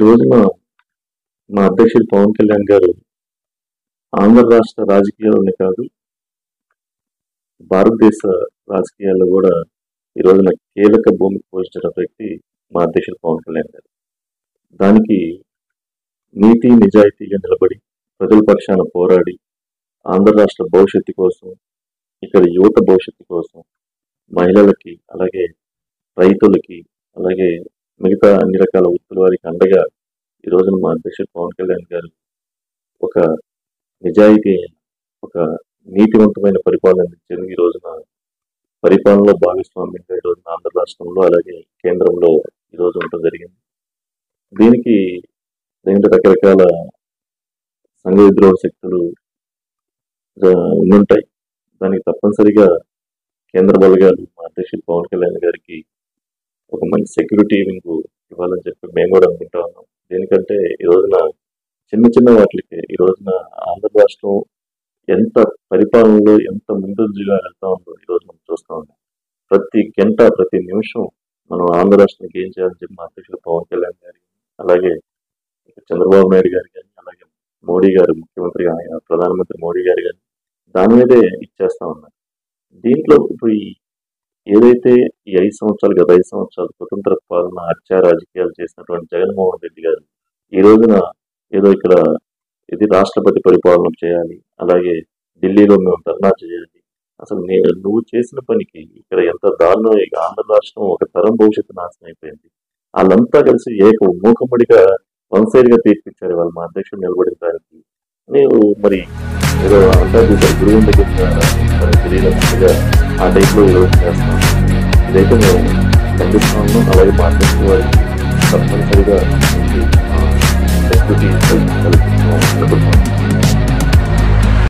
రోజున మా అధ్యక్షుడు పవన్ కళ్యాణ్ గారు ఆంధ్ర రాష్ట్ర రాజకీయాల్లోనే కాదు, భారతదేశ రాజకీయాల్లో కూడా ఈ రోజున కీలక భూమిక పోషించిన వ్యక్తి మా అధ్యక్షుడు పవన్ కళ్యాణ్ గారు. దానికి నీతి నిజాయితీగా నిలబడి ప్రజల పక్షాన పోరాడి ఆంధ్ర రాష్ట్ర భవిష్యత్తు కోసం, ఇక్కడ యువత భవిష్యత్తు కోసం, మహిళలకి, అలాగే రైతులకి, అలాగే మిగతా అన్ని రకాల వృత్తుల వారికి అండగా ఈ రోజున మా అధ్యక్షుడు పవన్ కళ్యాణ్ గారు ఒక నిజాయితీ, ఒక నీతివంతమైన పరిపాలన అందించేందుకు ఈ రోజున పరిపాలనలో భాగస్వామ్యంగా ఈ రోజున ఆంధ్ర రాష్ట్రంలో అలాగే కేంద్రంలో ఈ రోజు ఉండటం జరిగింది. దీనికి రకరకాల సంఘ విద్రోహ శక్తులు ఉండుంటాయి. దానికి తప్పనిసరిగా కేంద్ర బలగాలు మా అధ్యక్షుడు పవన్ కళ్యాణ్ గారికి ఒక మంచి సెక్యూరిటీ వింగ్ ఇవ్వాలని చెప్పి మేము కూడా అనుకుంటా ఉన్నాం. దేనికంటే ఈ రోజున చిన్న చిన్న వాటికి ఈ రోజున ఆంధ్ర రాష్ట్రం ఎంత పరిపాలనలో ఎంత ముందంజగా వెళ్తా ఉందో ఈ రోజు మనం చూస్తా ఉన్నాం. ప్రతి గంట ప్రతి నిమిషం మనం ఆంధ్ర రాష్ట్రానికి ఏం చేయాలని చెప్పి మా అధ్యక్షుడు పవన్ కళ్యాణ్ గారి, అలాగే చంద్రబాబు నాయుడు గారు కానీ, అలాగే మోడీ గారు ముఖ్యమంత్రి, ఆయన ప్రధానమంత్రి మోడీ గారు కానీ దాని మీదే ఇచ్చేస్తా ఉన్నారు. దీంట్లో ఇప్పుడు ఏదైతే ఈ 5 సంవత్సరాలు, గత 5 సంవత్సరాలు స్వతంత్ర పాలన హత్య రాజకీయాలు చేసినటువంటి జగన్మోహన్ రెడ్డి గారు ఈ రోజున ఏదో ఇక్కడ ఇది రాష్ట్రపతి పరిపాలన చేయాలి, అలాగే ఢిల్లీలో మేము ధర్నా చేయాలి. అసలు నువ్వు చేసిన పనికి ఇక్కడ ఎంత దారుణం. ఇక ఆంధ్ర రాష్ట్రం ఒక తరం భవిష్యత్తు నాశనం అయిపోయింది. వాళ్ళంతా కలిసి మూకమ్మడిగా వన్సైడ్గా తీర్పిచ్చారు వాళ్ళు మా అధ్యక్షుడు నిలబడిన దానికి. నేను మరి ఏదో అంటారు చూసారు, గురువు దగ్గర తెలియనట్టుగా ఆ టైప్లో ఈరోజు చేస్తాను. ఇదైతే మేము ఖండిస్తా ఉన్నాం. అలాగే మా అధ్యక్షుడు వారికి తప్పనిసరిగా సెక్యూరిటీ కల్పిస్తున్నాం.